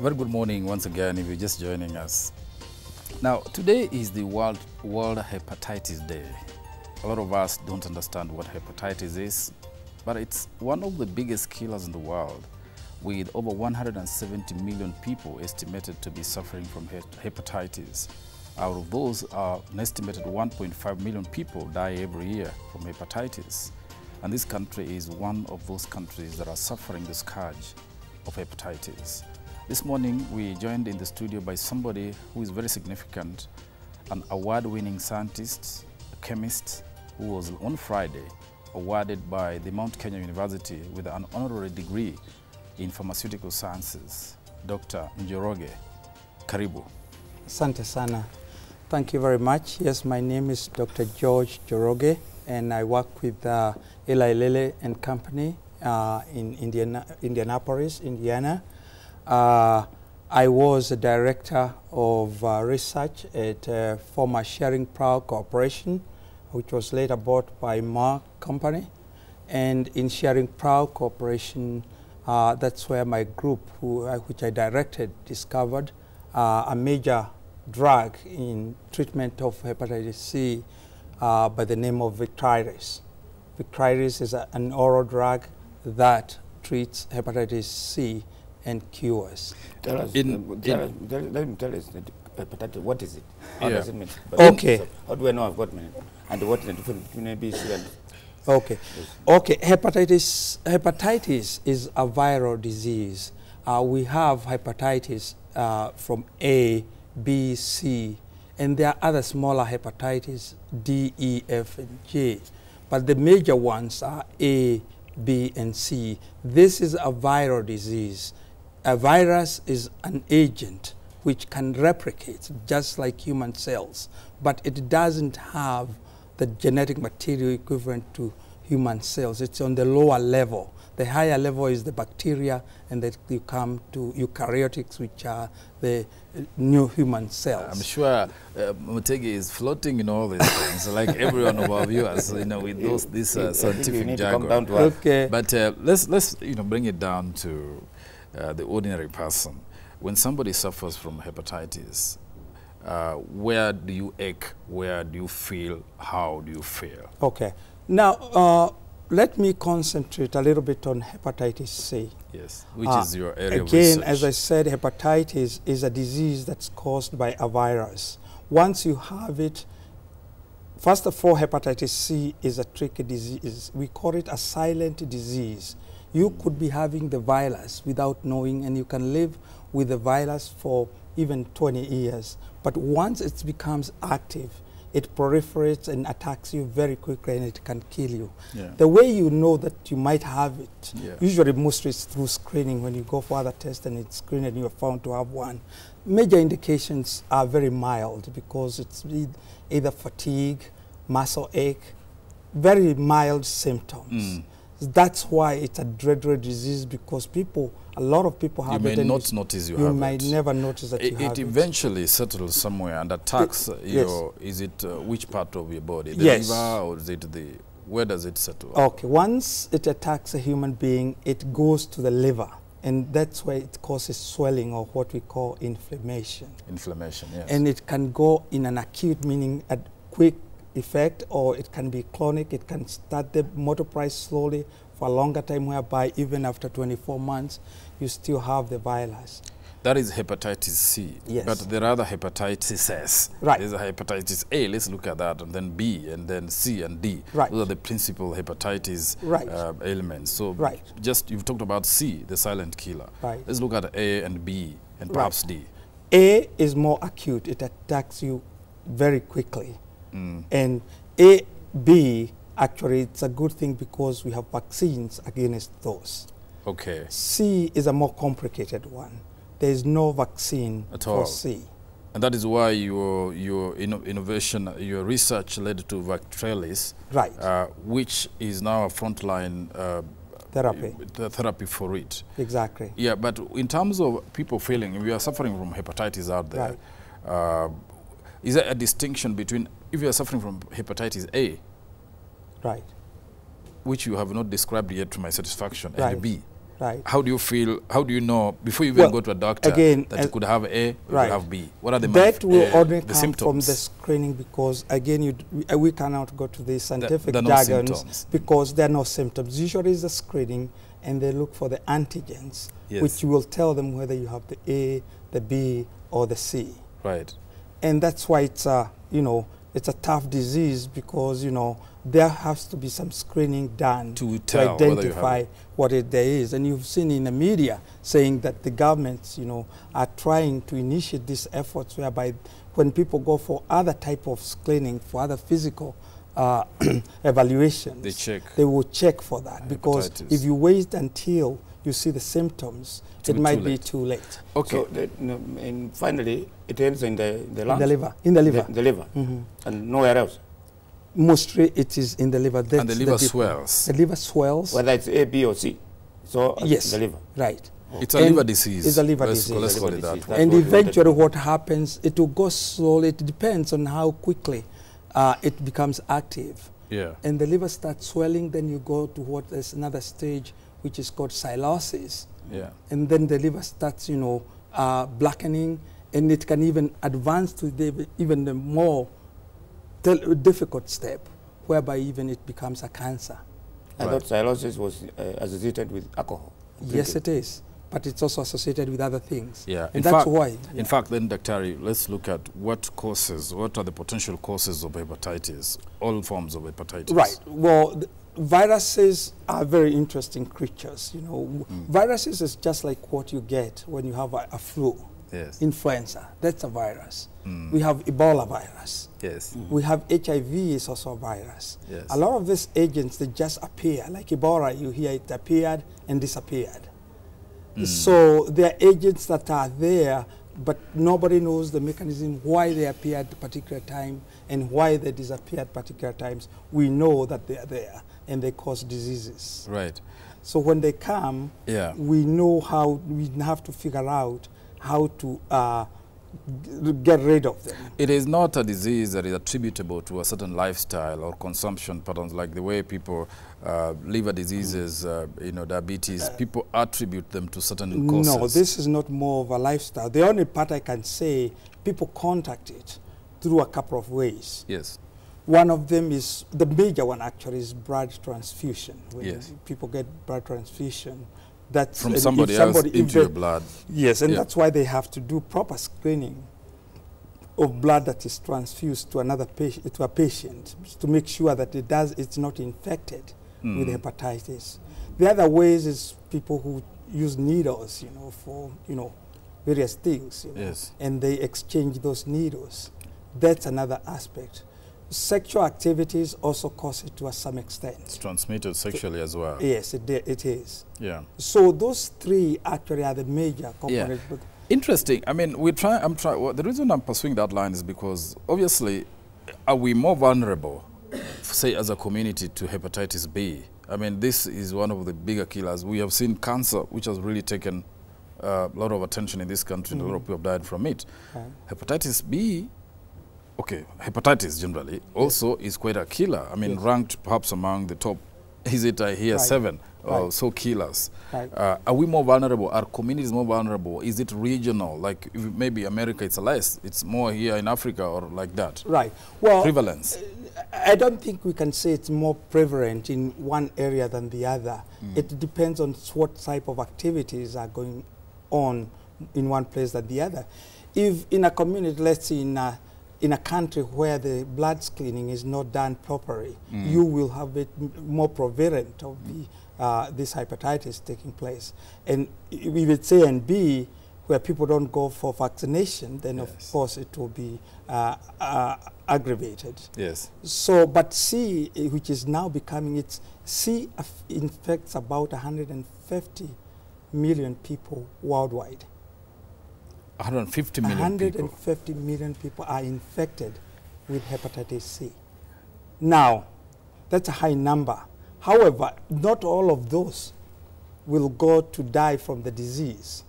Very good morning once again if you're just joining us. Now, today is the World Hepatitis Day. A lot of us don't understand what hepatitis is, but it's one of the biggest killers in the world, with over 170 million people estimated to be suffering from hepatitis. Out of those, an estimated 1.5 million people die every year from hepatitis. And this country is one of those countries that are suffering the scourge of hepatitis. This morning, we joined in the studio by somebody who is very significant, an award-winning scientist, a chemist, who was on Friday awarded by the Mount Kenya University with an honorary degree in pharmaceutical sciences. Dr. Njoroge, karibu. Asante sana. Thank you very much. Yes, my name is Dr. George Njoroge, and I work with Eli Lilly and Company in Indianapolis, Indiana. I was a director of research at former Sharing Proud Corporation, which was later bought by Merck Company. And in Sharing Proud Corporation, that's where my group, which I directed, discovered a major drug in treatment of hepatitis C by the name of Hepatitis. Hepatitis is an oral drug that treats hepatitis C and cures. Tell us, let him tell us that hepatitis, what is it? How does it mean? Okay. So how do I know I've got many? And what is the difference between B, C, and Okay. Yes. Okay. Hepatitis is a viral disease. We have hepatitis from A, B, C, and there are other smaller hepatitis, D, E, F, and J. But the major ones are A, B, and C. This is a viral disease. A virus is an agent which can replicate just like human cells, but it doesn't have the genetic material equivalent to human cells. It's on the lower level. The higher level is the bacteria, and then you come to eukaryotics, which are the new human cells. I'm sure Mutegi is floating in all these things, like every one of our viewers, with this scientific jargon. Okay. But let's bring it down to the ordinary person. When somebody suffers from hepatitis, where do you ache? Where do you feel? How do you feel? Okay. Now, let me concentrate a little bit on hepatitis C. Yes, which is your area of research. Again, as I said, hepatitis is a disease that's caused by a virus. Once you have it, first of all, hepatitis C is a tricky disease. We call it a silent disease. You could be having the virus without knowing, and you can live with the virus for even 20 years. But once it becomes active, it proliferates and attacks you very quickly, and it can kill you. Yeah. The way you know that you might have it, usually mostly it's through screening. When you go for other tests and it's screened and you're found to have one, major indications are very mild because it's either fatigue, muscle ache, very mild symptoms. That's why it's a dreadful disease, because a lot of people have it. You may not notice you have it. You might never notice that you have it. It eventually settles somewhere and attacks your, is it which part of your body? The yes. liver, or is it where does it settle? Okay, once it attacks a human being, it goes to the liver. And that's where it causes swelling, or what we call inflammation. Inflammation, yes. And it can go in an acute, meaning a quick effect, or it can be chronic. It can start the multiply slowly for a longer time, whereby even after 24 months, you still have the virus. That is hepatitis C. Yes. But there are other hepatitis. Right. There's a hepatitis A, let's look at that, and then B, and then C and D. Right. Those are the principal hepatitis ailments. So you've talked about C, the silent killer. Right. Let's look at A and B, and perhaps D. A is more acute. It attacks you very quickly. And A, B, actually, it's a good thing because we have vaccines against those. Okay. C is a more complicated one. There is no vaccine for C. And that is why your innovation, your research led to Vactrelis, which is now a frontline therapy for it. Exactly. Yeah, but in terms of people feeling, we are suffering from hepatitis out there. Is there a distinction between, if you are suffering from hepatitis A, which you have not described yet to my satisfaction, and B, Right. How do you feel? How do you know before you even go to a doctor again, that you could have A, you right. could have B? What are the that will only come symptoms from the screening, because again, we cannot go to the scientific no jargons symptoms. because there are no symptoms. Usually, it's the screening, and they look for the antigens, Yes. which will tell them whether you have the A, the B, or the C. Right. And that's why it's it's a tough disease, because there has to be some screening done To tell whether you have identify it. what there is. And you've seen in the media saying that the governments are trying to initiate these efforts whereby when people go for other type of screening, for other physical evaluations, they will check for that, because Hepatitis. if you wait until you see the symptoms, it might be too late. Okay. So and finally, it ends in the lungs? The liver. In the liver. The liver. And nowhere else? Mostly it is in the liver. That's and the liver swells. The liver swells. Whether it's A, B, or C. So yes, the liver. right. It's a liver disease. It's a liver disease. Let's call it that. And eventually what happens, it will go slowly. It depends on how quickly it becomes active. Yeah. And the liver starts swelling, then you go to what is another stage, which is called cirrhosis. Yeah. And then the liver starts, blackening, and it can even advance to even the more difficult step, whereby even it becomes a cancer. I thought cirrhosis was associated with alcohol. Yes, it is. But it's also associated with other things. Yeah. And that's why. In fact, then, Dr. let's look at what are the potential causes of hepatitis, all forms of hepatitis. Right. Well, viruses are very interesting creatures. Viruses is just like what you get when you have a flu. Yes. Influenza, that's a virus. We have Ebola virus. Yes. We have HIV is also a virus. Yes. A lot of these agents, they just appear. Like Ebola, you hear it appeared and disappeared. So there are agents that are there, but nobody knows the mechanism why they appear at a particular time and why they disappear at particular times. We know that they are there and they cause diseases. Right. So when they come, we know how, we have to figure out how to get rid of them. It is not a disease that is attributable to a certain lifestyle or consumption patterns, like the way people, liver diseases, diabetes, people attribute them to certain causes. No, this is not more of a lifestyle. The only part I can say, people contact it through a couple of ways. Yes. One of them is, the major one actually, is blood transfusion. When people get blood transfusion, that's from somebody else into your blood. Yes, and that's why they have to do proper screening of blood that is transfused to another patient, to a patient, to make sure that it's not infected with hepatitis. The other ways is people who use needles, for various things, and they exchange those needles. That's another aspect. Sexual activities also cause it to some extent. It's transmitted sexually as well. Yes, it is. Yeah. So those three actually are the major components. Yeah. Interesting. I mean, the reason I'm pursuing that line is because obviously, are we more vulnerable, say, as a community, to hepatitis B? I mean, this is one of the bigger killers. We have seen cancer, which has really taken a lot of attention in this country, and a lot of people have died from it. Hepatitis B, hepatitis generally also is quite a killer. I mean, ranked perhaps among the top, is it I hear 7 or so killers. Are we more vulnerable? Are communities more vulnerable? Is it regional? Like if maybe America it's less, it's more here in Africa or like that? Right. Well, prevalence. I don't think we can say it's more prevalent in one area than the other. It depends on what type of activities are going on in one place than the other. If in a community, let's say in a country where the blood screening is not done properly, you will have it more prevalent of this hepatitis taking place. And we would say in B, where people don't go for vaccination, then of course it will be aggravated. Yes. So, but C, which is now becoming, C infects about 150 million people worldwide. 150 million people. 150 million people are infected with hepatitis C. Now, that's a high number. However, not all of those will go to die from the disease.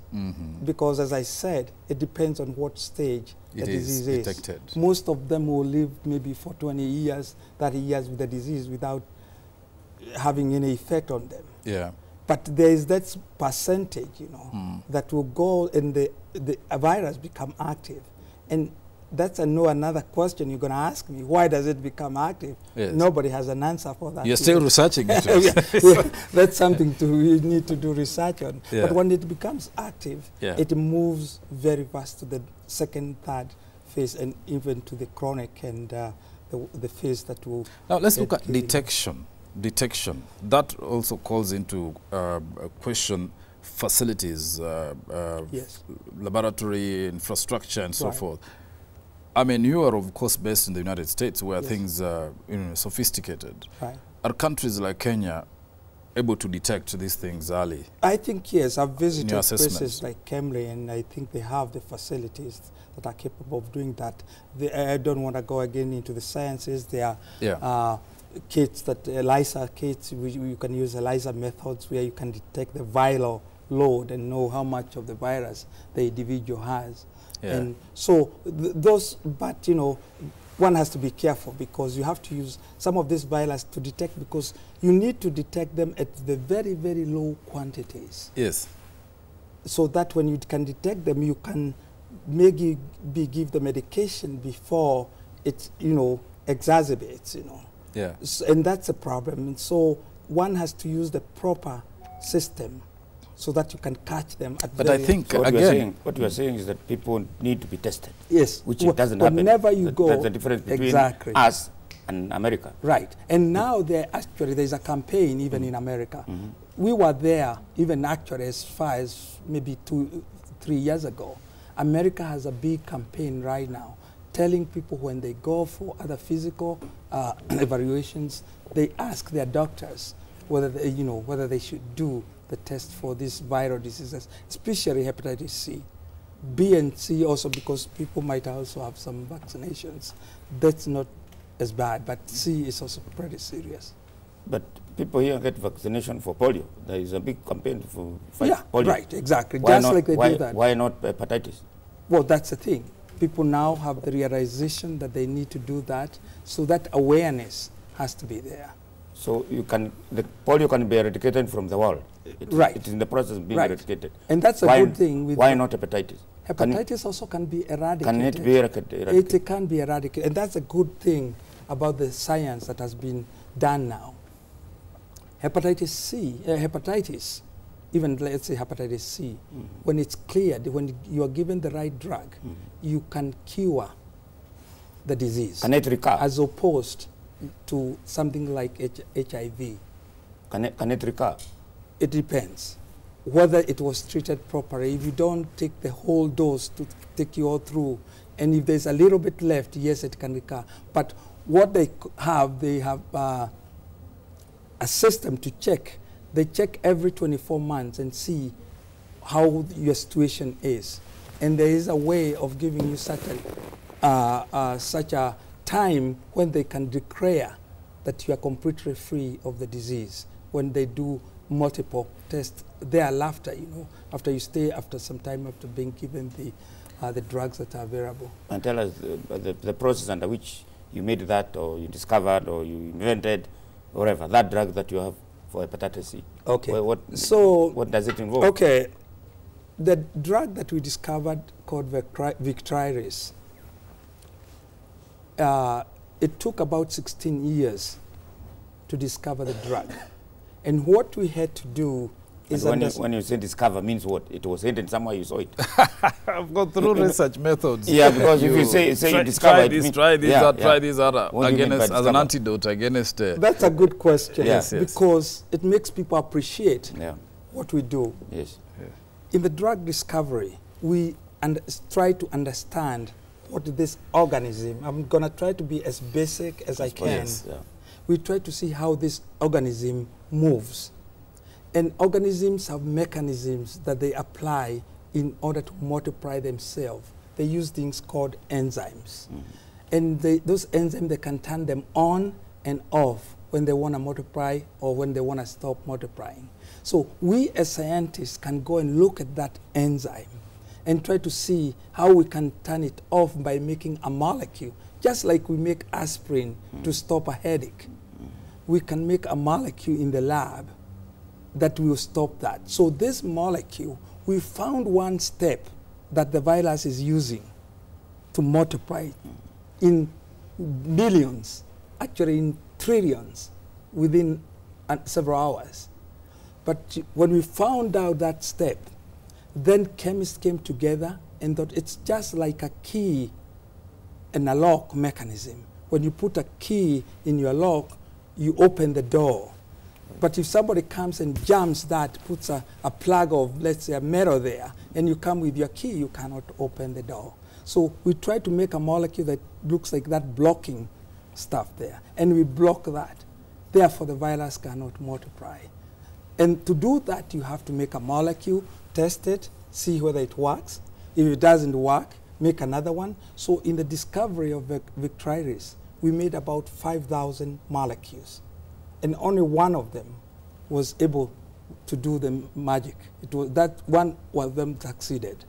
Because, as I said, it depends on what stage the disease is detected. Most of them will live maybe for 20 years, 30 years with the disease without having any effect on them. Yeah. But there is that percentage, you know, that will go and the virus become active. And that's another question you're going to ask me. Why does it become active? Yes. Nobody has an answer for that. You're still researching it. Yeah, that's something we need to do research on. Yeah. But when it becomes active, Yeah. it moves very fast to the second, third phase, and even to the chronic and the phase that will... Now let's look at killing. detection. That also calls into question facilities, Yes. laboratory infrastructure and so Right. forth. I mean, you are of course based in the United States where Yes. things are sophisticated. Right. Are countries like Kenya able to detect these things early? I think, yes. I've visited your places assessments? like Kemley, and I think they have the facilities that are capable of doing that. I don't want to go again into the sciences. There are Yeah. kits, that ELISA kits, you can use ELISA methods where you can detect the viral load and know how much of the virus the individual has. Yeah. And so those, but you know, one has to be careful because you have to use some of this virus to detect, because you need to detect them at the very, very low quantities. Yes. So that when you can detect them, you can maybe give the medication before it, you know, exacerbates, you know. Yeah. And that's a problem. And so one has to use the proper system so that you can catch them at But I very think, So what again, what you are saying is that people need to be tested. Yes. Which it doesn't happen. Whenever you go. That's the difference between exactly. us and America. Right. And now there's a campaign even in America. We were there even actually as far as maybe 2-3 years ago. America has a big campaign right now telling people when they go for other physical evaluations, they ask their doctors whether they, you know, whether they should do the test for these viral diseases, especially hepatitis C. B and C also, because people might also have some vaccinations. That's not as bad, but C is also pretty serious. But people here get vaccination for polio. There is a big campaign for fight Yeah, polio. right, exactly. Why Just not, like they do that. Why not hepatitis? Well, that's the thing. People now have the realization that they need to do that, so that awareness has to be there. So the polio can be eradicated from the world. Right. It is in the process of being Right. eradicated. And that's a good thing. With why not hepatitis? hepatitis also can be eradicated. Can it be eradicated? It can be eradicated. And that's a good thing about the science that has been done now. Hepatitis C, hepatitis, even let's say hepatitis C, when it's cleared, when you are given the right drug, you can cure the disease. Can it recur? As opposed to something like HIV. Can it recur? It depends whether it was treated properly. If you don't take the whole dose to take you all through, and if there's a little bit left, yes, it can recur. But what they have a system to check. They check every 24 months and see how your situation is. And there is a way of giving you such a time when they can declare that you are completely free of the disease. When they do multiple tests thereafter, you know, after you stay, after some time after being given the drugs that are available. And tell us the process under which you made that, or you discovered, or you invented, or whatever, that drug that you have for hepatitis C. Okay. What does it involve? Okay. The drug that we discovered called Victryris, it took about 16 years to discover the drug. And what we had to do is... When you say discover, means what? It was hidden somewhere, you saw it? I've gone through research methods. Yeah, because if you say you discover, try this other, against, as an antidote against... That's a good question. Yes, because it makes people appreciate what we do. Yes. In the drug discovery, we try to understand what this organism, I'm going to try to be as basic as I can. Yes, yeah. We try to see how this organism moves. And organisms have mechanisms that they apply in order to multiply themselves. They use things called enzymes. And those enzymes, they can turn them on and off when they want to multiply or when they want to stop multiplying. So we as scientists can go and look at that enzyme and try to see how we can turn it off by making a molecule. Just like we make aspirin to stop a headache. We can make a molecule in the lab that will stop that. So this molecule, we found one step that the virus is using to multiply in billions, actually in trillions, within several hours. But when we found out that step, then chemists came together and thought it's just like a key in a lock mechanism. When you put a key in your lock, you open the door. But if somebody comes and jams that, puts a plug of, let's say, a metal there, and you come with your key, you cannot open the door. So we try to make a molecule that looks like that blocking stuff there, and we block that. Therefore, the virus cannot multiply. And to do that, you have to make a molecule, test it, see whether it works. If it doesn't work, make another one. So in the discovery of Hepatitis, we made about 5,000 molecules. And only one of them was able to do the magic. It was that one of them succeeded.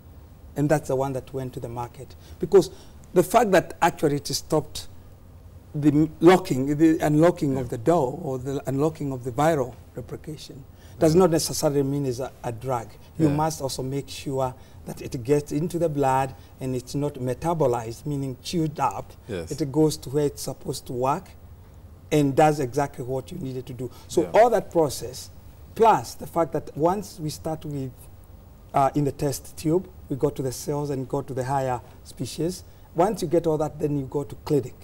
And that's the one that went to the market. Because the fact that actually it stopped the unlocking of the door or the unlocking of the viral replication does not necessarily mean it's a drug. You must also make sure that it gets into the blood and it's not metabolized, meaning chewed up. Yes. It goes to where it's supposed to work and does exactly what you needed to do. So all that process, plus the fact that once we start with in the test tube, we go to the cells and go to the higher species. Once you get all that, then you go to clinic,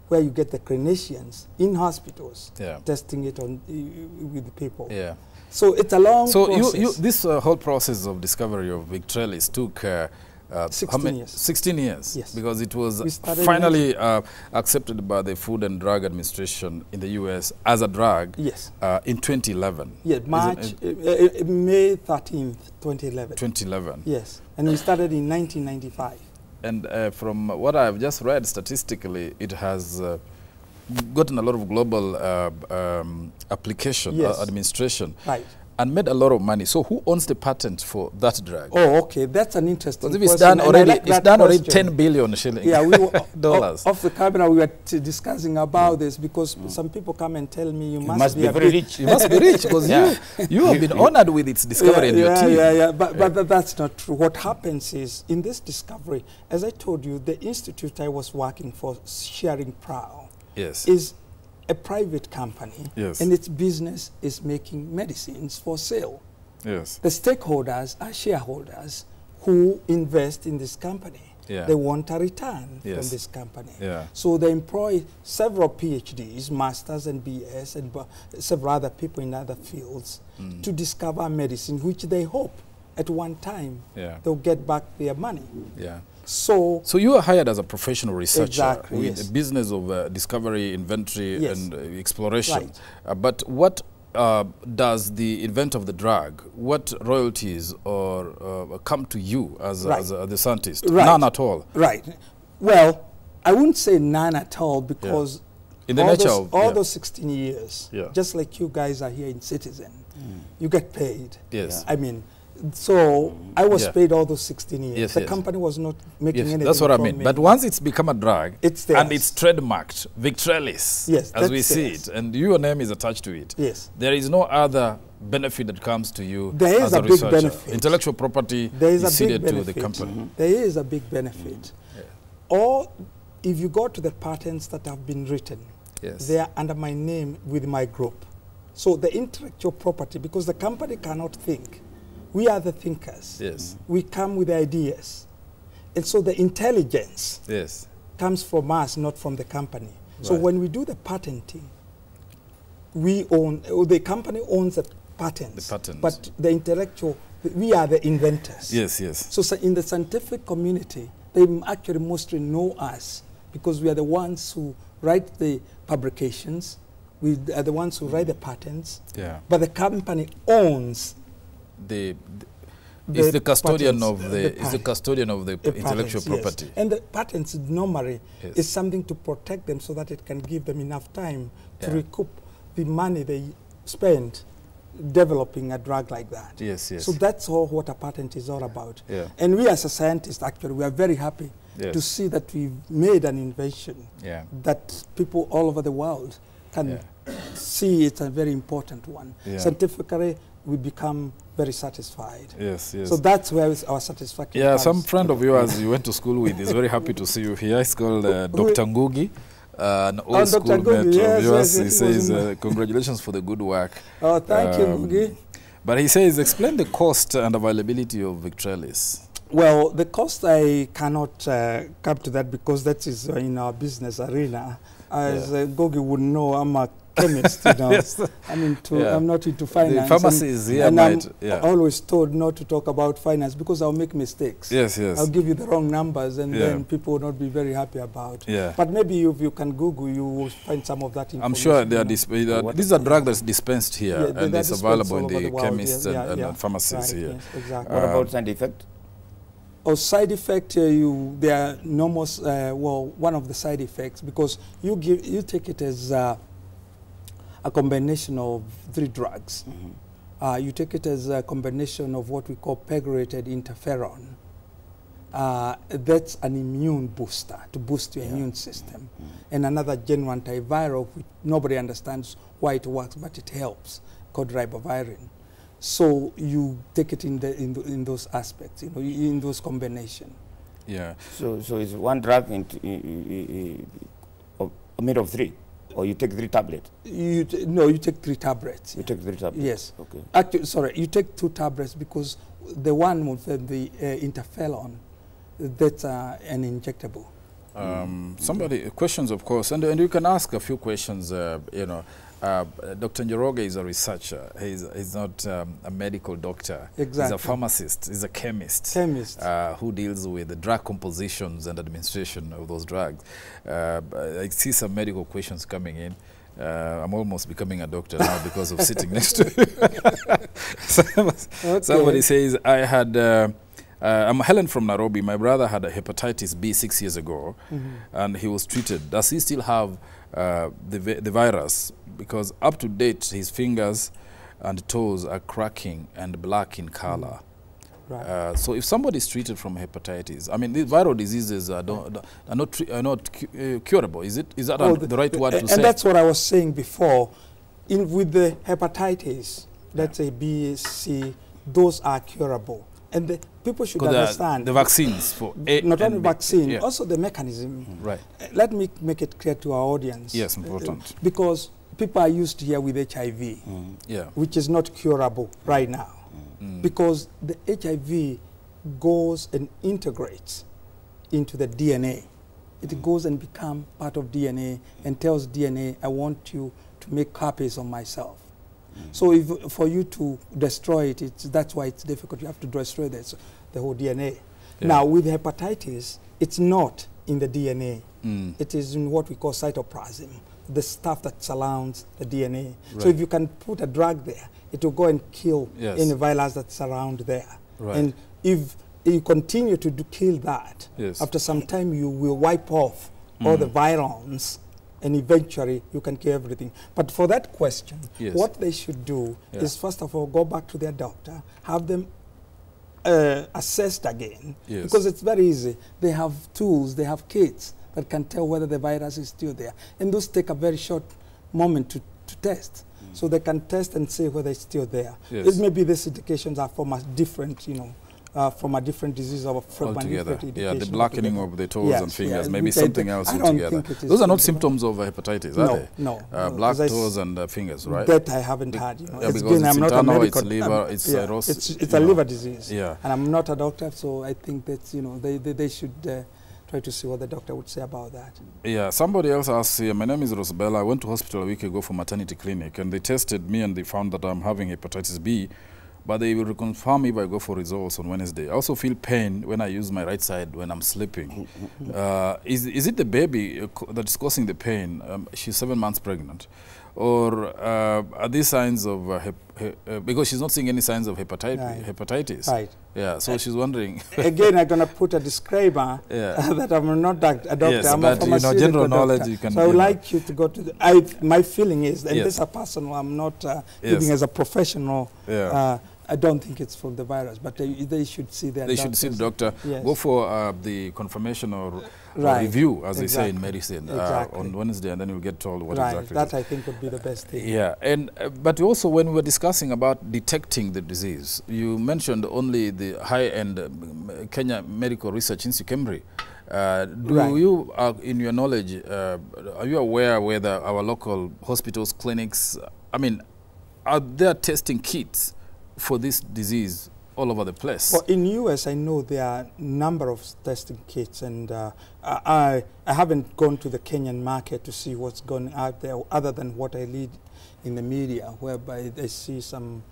where you get the clinicians in hospitals testing it on with the people. Yeah. So it's a long process. So this whole process of discovery of Hepatitis took 16 years. 16 years. Yes. Because it was finally accepted by the Food and Drug Administration in the US as a drug in 2011. Yes, May 13th, 2011. 2011. Yes, and we started in 1995. And from what I've just read statistically, it has gotten a lot of global application, administration, and made a lot of money. So who owns the patent for that drug? Oh, okay, that's an interesting question. It's done already. It's done already 10 billion shillings. Yeah, we were dollars. Off the camera, we were discussing about this because some people come and tell me you must be very rich. You must be rich because you have been honored with its discovery and your team. But that's not true. What happens is in this discovery, as I told you, the institute I was working for, Sharing Proud, is a private company, and its business is making medicines for sale. Yes. The stakeholders are shareholders who invest in this company. They want a return from this company. So they employ several PhDs, masters and BS, and several other people in other fields to discover medicine, which they hope at one time they'll get back their money. So you are hired as a professional researcher with the business of discovery, inventory, and exploration. But what does the inventor of the drug, what royalties or come to you as the scientist? None at all. Right. Well, I wouldn't say none at all because in the nature of all those 16 years, just like you guys are here in Citizen, you get paid. Yes. I mean, so I was paid all those 16 years. The company was not making anything. That's what I mean. But once it's become a drug, it's theirs. And it's trademarked, Hepatitis, as we see it, and your name is attached to it. There is no other benefit that comes to you as a researcher. Big benefit. Intellectual property is ceded to the company. There is a big benefit. Or if you go to the patents that have been written, they are under my name with my group. So the intellectual property, because the company cannot think. We are the thinkers. We come with ideas. And so the intelligence comes from us, not from the company. So when we do the patenting, we own, the company owns the patents. But the intellectual, we are the inventors. So in the scientific community, they actually mostly know us because we are the ones who write the publications. We are the ones who write the patents. But the company owns is the custodian of the intellectual property. And the patents normally is something to protect them so that it can give them enough time to recoup the money they spend developing a drug like that. So that's all what a patent is all about. And we as a scientist, actually, we are very happy to see that we've made an invention that people all over the world can C is a very important one. Yeah. Scientifically, we become very satisfied. Yes, yes. So that's where our satisfaction Yeah, comes. some friend of yours you went to school with is very happy to see you here. He's called Dr. Ngugi, an old Dr. schoolmate Ngugi, yes, of yours. yes, He he was says, congratulations for the good work. Oh, thank you, Ngugi. But he says, explain the cost and availability of Victralis. Well, the cost, I cannot come to that because that is in our business arena. As Gogi would know, I'm a chemist, you know. Yes. I'm not into finance. The pharmacies here and might, I'm always told not to talk about finance because I'll make mistakes. Yes, yes. I'll give you the wrong numbers and then people will not be very happy about. Yeah. But maybe if you can Google, you will find some of that information. I'm sure they are this is a drug that's dispensed here and it's available in the chemists and pharmacies here. Yes, exactly. What about side effect? Or side effect, they are normal. Well, one of the side effects because you take it as a combination of 3 drugs. Mm-hmm. You take it as a combination of what we call pegylated interferon. That's an immune booster to boost your immune system, and another general antiviral which nobody understands why it works, but it helps, called ribavirin. So you take it in those aspects, you know, in those combination. Yeah. So it's one drug made of 3, or you take 3 tablets? No, you take 3 tablets. You take 3 tablets. Yes. Okay. Actually, sorry, you take 2 tablets because the one with the interferon, that's an injectable. Somebody questions, of course, and you can ask a few questions. You know, Dr. Njoroge is a researcher. He's not a medical doctor. Exactly. He's a pharmacist. He's a chemist. Who deals with the drug compositions and administration of those drugs. I see some medical questions coming in. I'm almost becoming a doctor now because of sitting next to you. Somebody says, I'm Helen from Nairobi. My brother had a hepatitis B 6 years ago, and he was treated. Does he still have the virus? Because up to date, his fingers and toes are cracking and black in color. Right. So if somebody is treated from hepatitis, I mean, these viral diseases are not curable. Is that the right word to say? And that's what I was saying before. With the hepatitis, let's say B, C, those are curable. And the people should understand. The vaccines for A not only and vaccine, also the mechanism. Right. Let me make it clear to our audience. Yes, important. Because people are used here with HIV, which is not curable right now. Because the HIV goes and integrates into the DNA. It goes and becomes part of DNA and tells DNA, I want you to make copies of myself. So for you to destroy it, that's why it's difficult. You have to destroy the whole DNA. Yeah. Now, with hepatitis, it's not in the DNA. It is in what we call cytoplasm, the stuff that surrounds the DNA. Right. So if you can put a drug there, it will go and kill any virus that's around there. Right. And if you continue to kill that, after some time you will wipe off all the virons, and eventually you can kill everything. But for that question, what they should do is first of all go back to their doctor, have them assessed again, because it's very easy. They have tools, they have kits that can tell whether the virus is still there. And those take a very short moment to test. So they can test and see whether it's still there. It may be these indications are from a different, from a different disease or from altogether. A different The blackening of the toes and fingers, maybe something else altogether. Those are not symptoms of hepatitis, are they? No. Black toes and fingers, right? That I haven't had. Because it's internal, it's liver, it's cirrhosis. It's a liver disease. Yeah. And I'm not a doctor, so I think that they should try to see what the doctor would say about that. Yeah, somebody else asked here, my name is Rosabella. I went to hospital a week ago for maternity clinic, and they tested me and they found that I'm having hepatitis B, but they will reconfirm if I go for results on Wednesday. I also feel pain when I use my right side when I'm sleeping. Is it the baby that is causing the pain? She's 7 months pregnant. Or are these signs of, because she's not seeing any signs of hepatitis. Right. Yeah, so she's wondering. Again, I'm going to put a disclaimer that I'm not a doctor. Yes, I'm but a general knowledge doctor. you can. So I would like you to go to the, my feeling is, and this is a personal, I'm not giving as a professional, I don't think it's from the virus, but they should see their They doctors. should see the doctor. Yes. Go for the confirmation or Right. review, as they say Exactly. in medicine, Exactly. on Wednesday, and then you'll get told what Right, exactly. that I think would be the best thing. Yeah, and but also when we were discussing about detecting the disease, you mentioned only the high-end Kenya Medical Research Institute, KEMRI. Do Right. you, in your knowledge, are you aware whether our local hospitals, clinics, I mean, are there testing kits for this disease all over the place? Well, in US, I know there are a number of testing kits, and I haven't gone to the Kenyan market to see what's going out there, other than what I read in the media, whereby I see some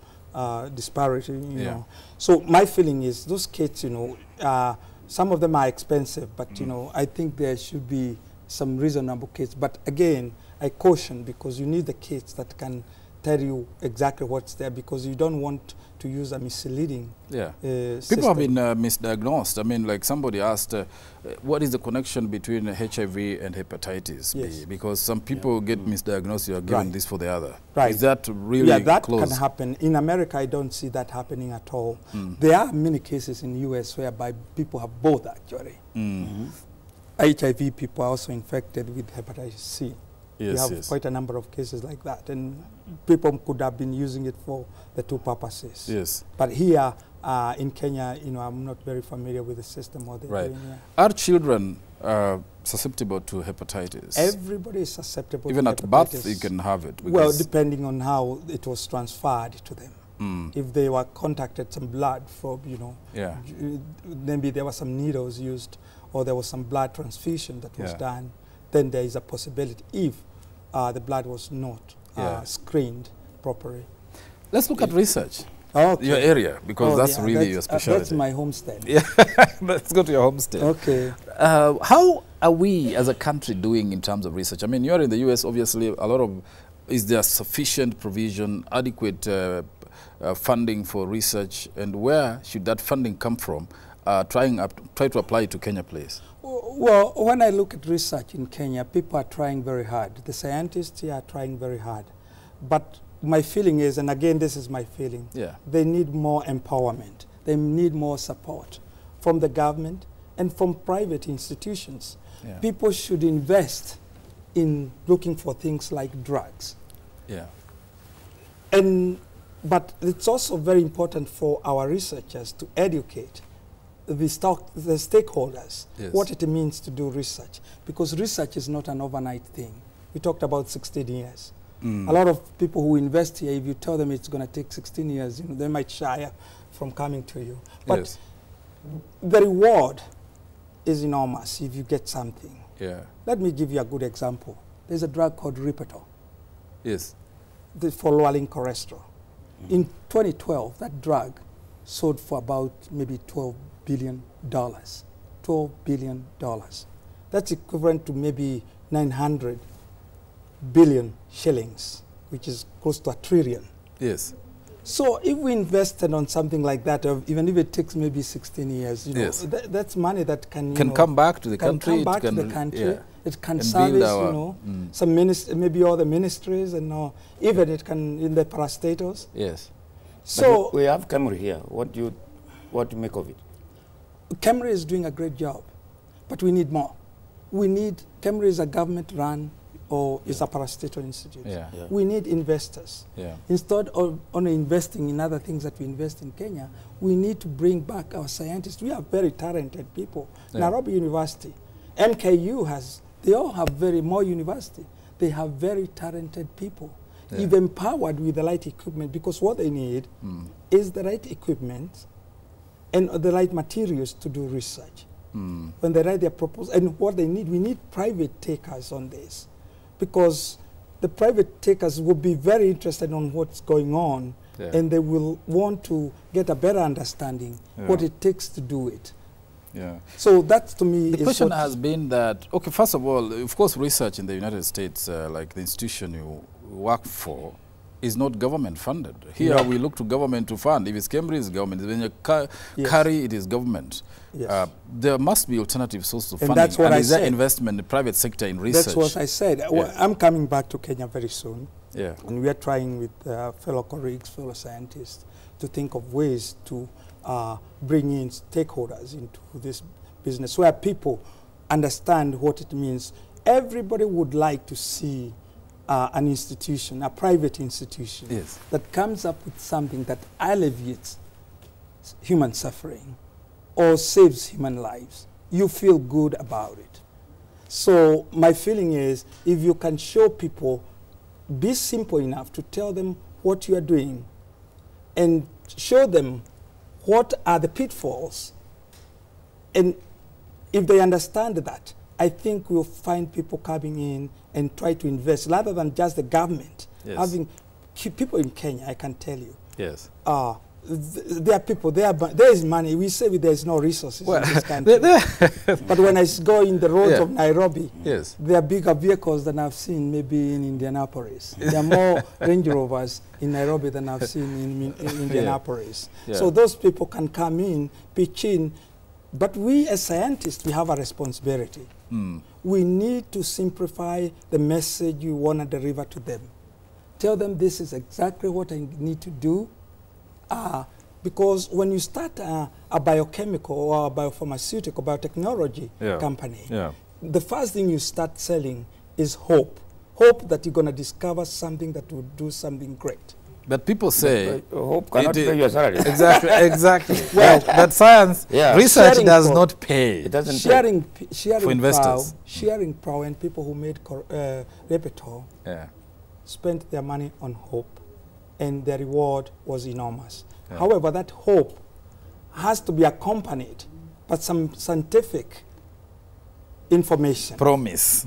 disparity, you know. So my feeling is those kits, you know, some of them are expensive, but, you know, I think there should be some reasonable kits. But again, I caution, because you need the kits that can tell you exactly what's there, because you don't want to use a misleading People have been misdiagnosed. I mean, like somebody asked, what is the connection between HIV and hepatitis B? Because some people get misdiagnosed, you are given this for the other. Right. Is that really that close? can happen. In America, I don't see that happening at all. There are many cases in the US whereby people have both, actually. HIV people are also infected with hepatitis C. Yes, we have quite a number of cases like that, and people could have been using it for the two purposes. Yes. But here in Kenya, you know, I'm not very familiar with the system or the Right. Are children susceptible to hepatitis? Everybody is susceptible. Even to at hepatitis. birth, you can have it. Well, depending on how it was transferred to them. If they were contacted some blood from, you know, maybe there were some needles used, or there was some blood transfusion that was done, then there is a possibility if the blood was not screened properly. Let's look at research. Okay. Your area, because that's really your specialty. That's my homestead. Yeah, let's go to your homestead. Okay. How are we as a country doing in terms of research? I mean, you're in the US, obviously, a lot of, is there sufficient provision, adequate funding for research, and where should that funding come from? Try to apply it to Kenya, please. Well, when I look at research in Kenya, people are trying very hard. The scientists here are trying very hard. But my feeling is, and again, this is my feeling, they need more empowerment. They need more support from the government and from private institutions. People should invest in looking for things like drugs. But it's also very important for our researchers to educate the stakeholders what it means to do research, because research is not an overnight thing. We talked about 16 years. A lot of people who invest here, if you tell them it's going to take 16 years, you know, they might shy from coming to you. But the reward is enormous if you get something. Let me give you a good example. There's a drug called Ripetal. For lowering cholesterol. In 2012, that drug sold for about maybe $12 billion. $12 billion. That's equivalent to maybe 900 billion shillings, which is close to $1 trillion. So if we invested on something like that, even if it takes maybe 16 years, you know, that's money that can come back to the country. Come back to the country. It can service, you know, some maybe all the ministries, and even it can in the parastatals. So but we have KEMRI here. What do you make of it? KEMRI is doing a great job, but we need more. KEMRI is a government-run or is a parastatal institute. We need investors. Instead of only investing in other things that we invest in Kenya, we need to bring back our scientists. We have very talented people. Nairobi University, MKU they all have more university. They have very talented people. If empowered with the right equipment, because what they need is the right equipment and the right materials to do research. When they write their proposal, and what they need, we need private takers on this, because the private takers will be very interested on what's going on, and they will want to get a better understanding what it takes to do it. So that, to me, the question has been that, okay, first of all, of course, research in the United States, like the institution you work for, is not government funded. Here we look to government to fund. If it's KEMRI, it's government. When you carry, it is government. There must be alternative sources of funding. That's what I said. Is there investment in the private sector in research? That's what I said. I'm coming back to Kenya very soon. And we are trying with fellow colleagues, fellow scientists, to think of ways to bring in stakeholders into this business where people understand what it means. Everybody would like to see an institution, a private institution, Yes. that comes up with something that alleviates human suffering or saves human lives. You feel good about it. So my feeling is, if you can show people, be simple enough to tell them what you are doing and show them what are the pitfalls, and if they understand that, I think we'll find people coming in and try to invest rather than just the government. Yes. Having people in Kenya, I can tell you, Yes. there are people, there is money. We say there is no resources in this country. But when I go in the roads of Nairobi, Yes. there are bigger vehicles than I've seen maybe in Indianapolis. There are more Range Rovers in Nairobi than I've seen in Indianapolis. Yeah. So those people can come in, pitch in. But we as scientists, we have a responsibility. We need to simplify the message you want to deliver to them. Tell them this is exactly what I need to do. Because when you start a biochemical or a biopharmaceutical, biotechnology company, the first thing you start selling is hope. Hope that you're going to discover something that will do something great. But people say hope cannot pay your salary. Exactly, exactly. Well, but science, research Sharing does not pay. It doesn't sharing for investors. Sharing power, and people who made Repertoire spent their money on hope, and their reward was enormous. However, that hope has to be accompanied by some scientific information. Promise.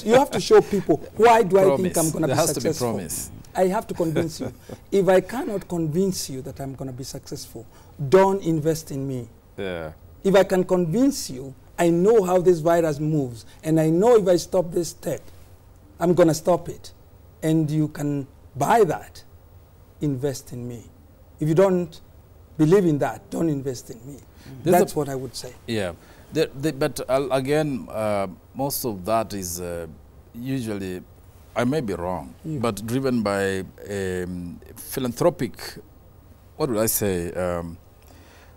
You have to show people, why do I think I'm going to be successful? There has to be promise. I have to convince you. If I cannot convince you that I'm going to be successful, don't invest in me. Yeah. If I can convince you, I know how this virus moves, and I know if I stop this step, I'm going to stop it. And you can buy that, invest in me. If you don't believe in that, don't invest in me. That's what I would say. Yeah. But again, most of that is usually, I may be wrong, but driven by philanthropic, what would I say,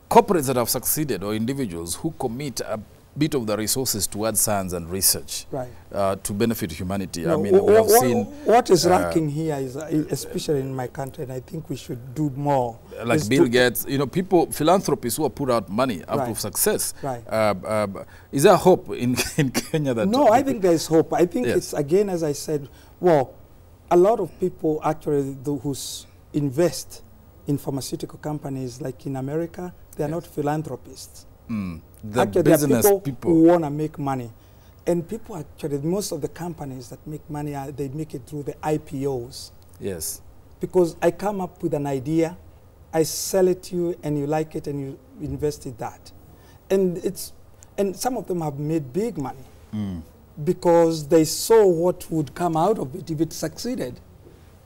corporates that have succeeded or individuals who commit a bit of the resources towards science and research to benefit humanity. No, I mean, we have seen... What is lacking here is, especially in my country, and I think we should do more. Like Bill Gates, you know, philanthropists who have put out money out of success. Is there hope in Kenya that... No, I think there is hope. I think it's, again, as I said, well, a lot of people actually who invest in pharmaceutical companies like in America, they are not philanthropists. Actually, there are people who want to make money. And people actually, most of the companies that make money, they make it through the IPOs. Yes. Because I come up with an idea, I sell it to you, and you like it, and you invest in that. And some of them have made big money because they saw what would come out of it if it succeeded.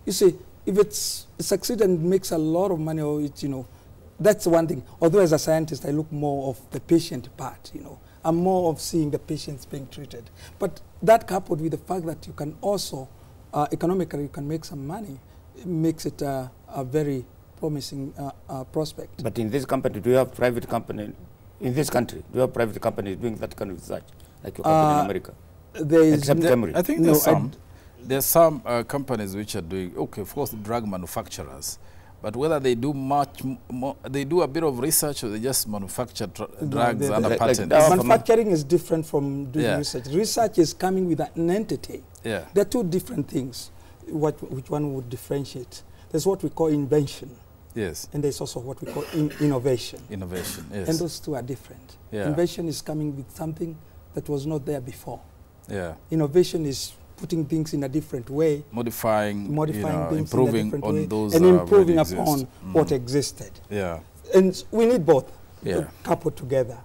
You see, if it succeeded and makes a lot of money, or it, you know, that's one thing. Although as a scientist, I look more of the patient part, you know. I'm more of seeing the patients being treated. But that coupled with the fact that you can also, economically, you can make some money, it makes it a very promising prospect. But in this company, do you have private company, in this country, do you have private companies doing that kind of research, like your company in America? Except I think there's some. There's some companies which are doing, okay, of course, drug manufacturers. But whether they do much more, they do a bit of research, or they just manufacture drugs under patent. Manufacturing is different from doing research. Research is coming with an entity. There are two different things. Which one would differentiate? There's what we call invention. Yes. And there's also what we call innovation. Innovation, yes. And those two are different. Invention is coming with something that was not there before. Innovation is putting things in a different way, modifying things, improving in a different way, those, and improving upon what existed. And we need both coupled together.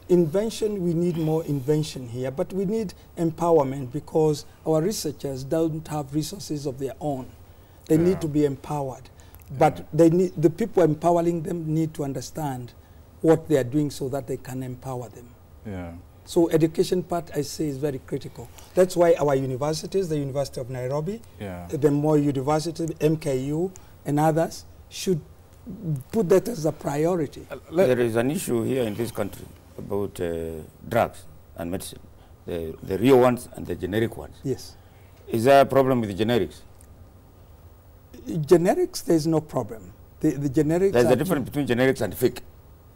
Invention, we need more invention here, but we need empowerment because our researchers don't have resources of their own. They need to be empowered, but they need, the people empowering them need to understand what they are doing so that they can empower them. So education part, I say, is very critical. That's why our universities, the University of Nairobi, the more universities, MKU and others, should put that as a priority. There is an issue here in this country about drugs and medicine, the real ones and the generic ones. Yes. Is there a problem with the generics? Generics, there's no problem. The generics. There's a difference between generics and fake.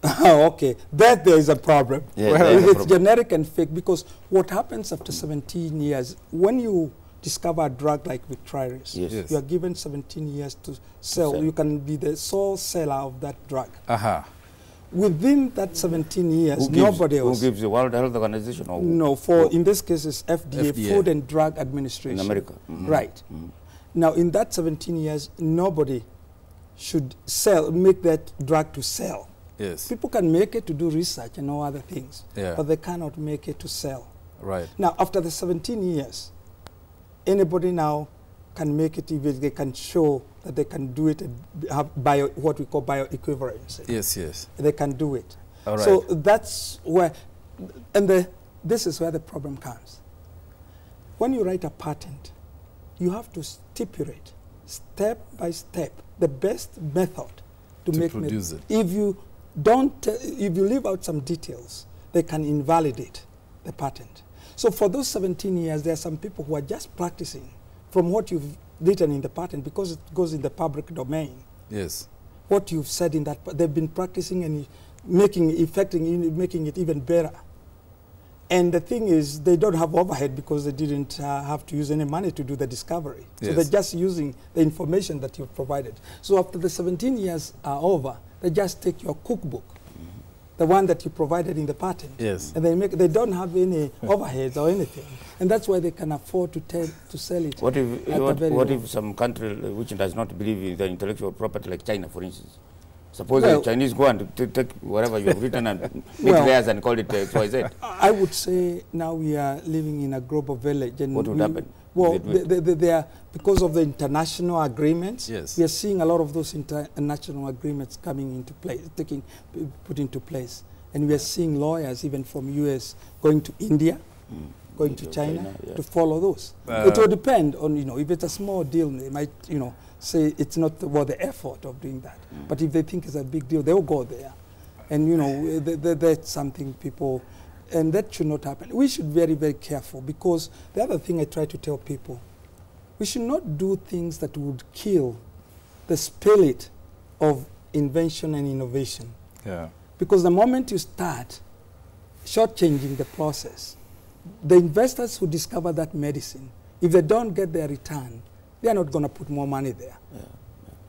Oh, okay. That there is a problem. Yeah, Well, it's problem. generic and fake because what happens after 17 years, when you discover a drug like Hepatitis, Yes. Yes. you are given 17 years to sell. sell. You can be the sole seller of that drug. Aha. Within that 17 years, Who gives, nobody else. Who gives the World Health Organization? Or No, for in this case, it's FDA, FDA. Food and Drug Administration. in America? Mhm. Right. Mhm. Now, in that 17 years, nobody should make that drug to sell. Yes. People can make it to do research and all other things, Yeah. but they cannot make it to sell. Right. Now, after the 17 years, anybody now can make it if they can show that they can do it and have what we call bioequivalence. Yes, yes. They can do it. All right. So that's where, and this is where the problem comes. When you write a patent, you have to stipulate step by step the best method to make produce it. If you don't, if you leave out some details, they can invalidate the patent. So for those 17 years, there are some people who are just practicing from what you've written in the patent because it goes in the public domain. Yes. What you've said in that, they've been practicing and making it even better. And the thing is, they don't have overhead because they didn't have to use any money to do the discovery. So Yes. they're just using the information that you've provided. So after the 17 years are over, they just take your cookbook, the one that you provided in the patent, Yes. and they don't have any overheads or anything. And that's why they can afford to sell it. What if at a very what low. if some country which does not believe in the intellectual property, like China, for instance? Suppose Well- the Chinese go and take whatever you have written and make Well- theirs and call it XYZ. I would say now we are living in a global village. And What would happen? Well, if they do it? they are, because of the international agreements, Yes. we are seeing a lot of those international agreements coming into place, put into place. And we are seeing lawyers even from US going to India, going to China, yeah. to follow those. It will depend on, if it's a small deal, they might, say it's not worth the effort of doing that. But if they think it's a big deal, they'll go there. And, that's something people, and that should not happen. We should be very, very careful because the other thing I try to tell people, we should not do things that would kill the spirit of invention and innovation. Yeah. Because the moment you start shortchanging the process, the investors who discover that medicine, if they don't get their return, they are not going to put more money there. Yeah.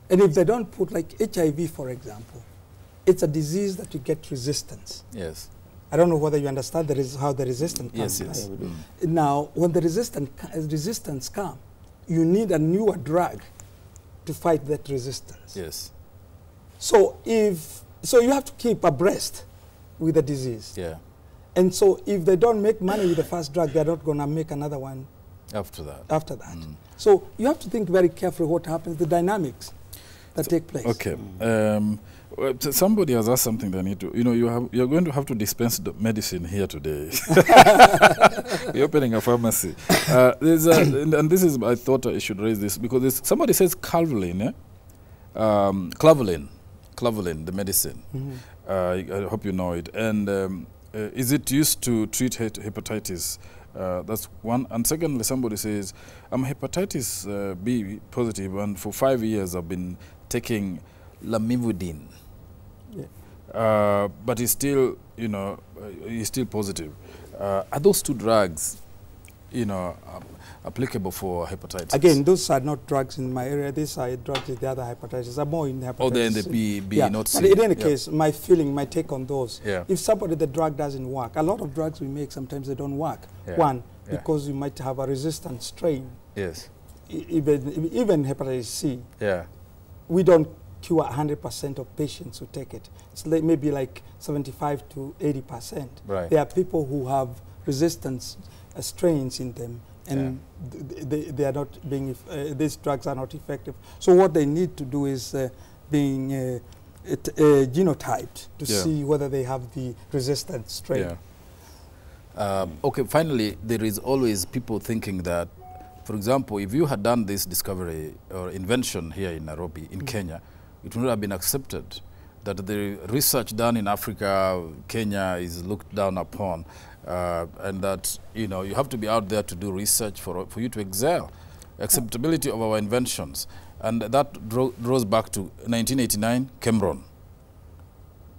And if they don't put, like HIV, for example, it's a disease that you get resistance. Yes. I don't know whether you understand how the resistance Yes, comes. yes. Right? Now, when the resistance comes, you need a newer drug to fight that resistance. Yes. So you have to keep abreast with the disease. Yeah. And so if they don't make money with the first drug, they're not going to make another one After that. after that. So you have to think very carefully what happens, the dynamics that take place. Okay. Somebody has asked something they need to. You're going to have to dispense the medicine here today. You're opening a pharmacy. And this is, I thought I should raise this because somebody says Clavulin, Clavulin, the medicine. I hope you know it. And is it used to treat hepatitis? That's one. And secondly, somebody says, I'm hepatitis B positive, and for 5 years I've been taking lamivudine. Yeah. But he's still, he's still positive. Are those two drugs, applicable for hepatitis? Again, those are not drugs in my area. These are drugs in the other hepatitis. I'm more in hepatitis. Oh, they're in the C. B, yeah. not C. But in any Yeah. case, my take on those, Yeah. if the drug doesn't work, a lot of drugs we make, sometimes they don't work. Yeah. One, Yeah. because you might have a resistant strain. Yes. Even hepatitis C, Yeah. we don't cure 100% of patients who take it. It's maybe like 75 to 80%. Right. There are people who have resistance strains in them, and they are not being, these drugs are not effective. So what they need to do is being genotyped to see whether they have the resistant strain. Yeah. Okay, finally, there is always people thinking that, for example, if you had done this discovery or invention here in Nairobi, in Kenya, it would not have been accepted that the research done in Africa, Kenya, is looked down upon, and that, you know, you have to be out there to do research for you to excel. Acceptability of our inventions. And that draws back to 1989, Cameron,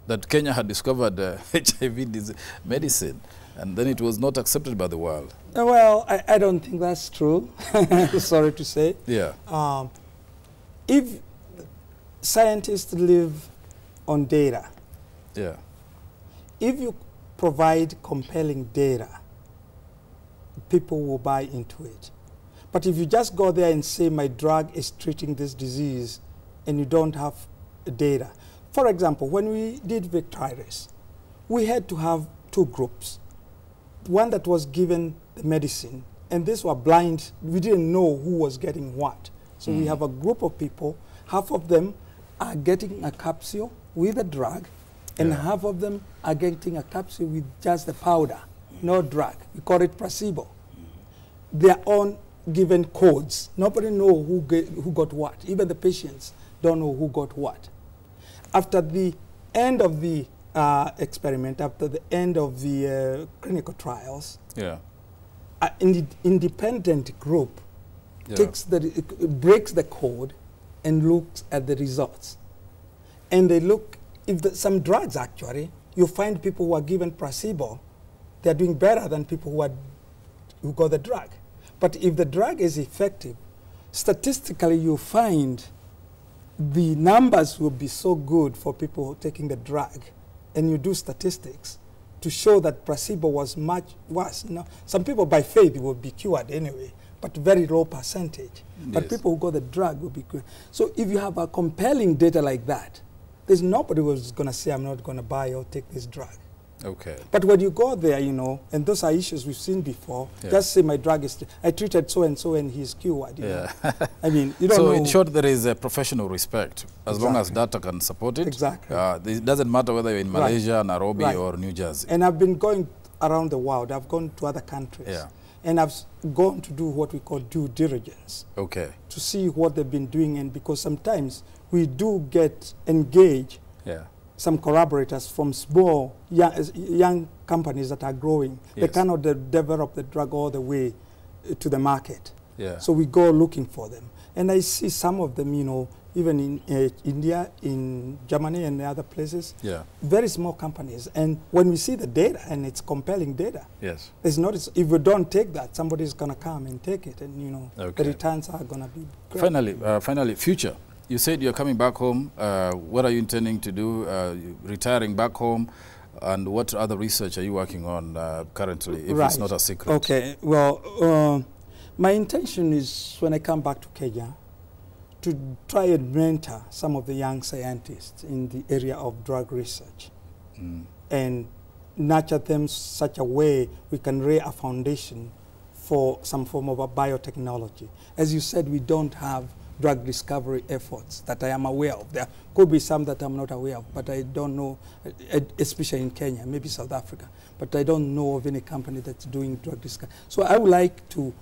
that Kenya had discovered HIV medicine, and then it was not accepted by the world. Well, I don't think that's true, sorry to say. Yeah. If scientists live on data, yeah, if you provide compelling data, people will buy into it. But if you just go there and say my drug is treating this disease and you don't have data. For example, when we did Hepatitis, we had to have two groups. One that was given the medicine, and these were blind. We didn't know who was getting what. So we have a group of people, half of them are getting a capsule with a drug, and half of them are getting a capsule with just the powder, no drug. We call it placebo. They are on given codes. Nobody knows who got what. Even the patients don't know who got what. After the end of the experiment, after the end of the clinical trials, an independent group breaks the code and looks at the results. And they look, if some drugs actually, you find people who are given placebo, they're doing better than people who got the drug. But if the drug is effective, statistically you find the numbers will be so good for people taking the drug, and you do statistics to show that placebo was much worse. Now, some people by faith will be cured anyway, but very low percentage. Yes. But people who got the drug will be cured. So if you have a compelling data like that, there's nobody who's going to say, I'm not going to buy or take this drug. Okay. But when you go there, you know, and those are issues we've seen before, just say my drug is, I treated so-and-so and he's cured. You know? I mean, you don't know. So in short, there is a professional respect, as long as data can support it. Exactly. It doesn't matter whether you're in Malaysia, Nairobi, or New Jersey. And I've been going around the world. I've gone to other countries. And I've gone to do what we call due diligence. Okay. To see what they've been doing, and because sometimes we do get engaged some collaborators from small, young companies that are growing. They cannot develop the drug all the way to the market. So we go looking for them. And I see some of them, you know, even in India, in Germany, and other places. Very small companies. And when we see the data, and it's compelling data, it's not, if we don't take that, somebody's going to come and take it, and, you know, the returns are going to be great. Finally, future. You said you're coming back home. What are you intending to do? Retiring back home? And what other research are you working on currently, if it's not a secret? Okay, well, my intention is when I come back to Kenya to try and mentor some of the young scientists in the area of drug research and nurture them such a way we can lay a foundation for some form of a biotechnology. As you said, we don't have drug discovery efforts that I am aware of. There could be some that I'm not aware of, but I don't know, especially in Kenya, maybe South Africa, but I don't know of any company that's doing drug discovery. So I would like to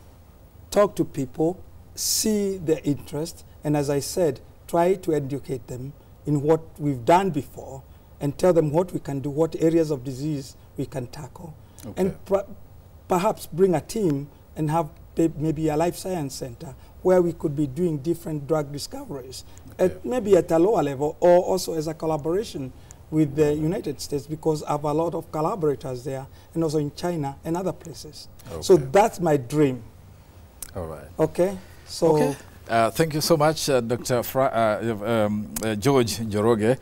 talk to people, see their interest, and as I said, try to educate them in what we've done before and tell them what we can do, what areas of disease we can tackle, and perhaps bring a team and have maybe a life science center where we could be doing different drug discoveries, maybe at a lower level, or also as a collaboration with the United States, because I have a lot of collaborators there, and also in China and other places. So that's my dream. All right. Okay. So. Thank you so much, Dr. George Njoroge,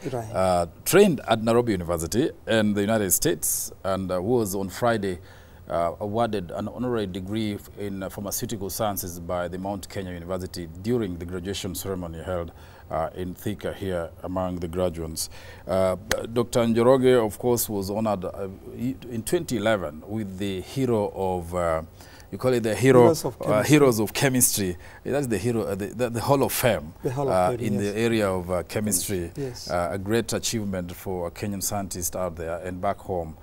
trained at Nairobi University in the United States, and who was on Friday awarded an honorary degree in pharmaceutical sciences by the Mount Kenya University during the graduation ceremony held in Thika here among the graduates. Dr. Njoroge, of course, was honored in 2011 with the Hero of, you call it the Heroes of Chemistry. That's the hero, the Hall of Fame, in the area of chemistry. A great achievement for Kenyan scientists out there and back home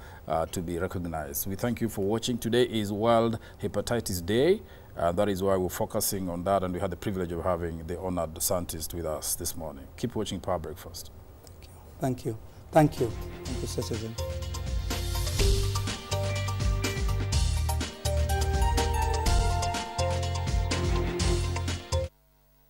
to be recognized. We thank you for watching. Today is World Hepatitis Day. That is why we're focusing on that, and we had the privilege of having the honored scientist with us this morning. Keep watching Power Breakfast. Thank you. Thank you. Thank you, citizen.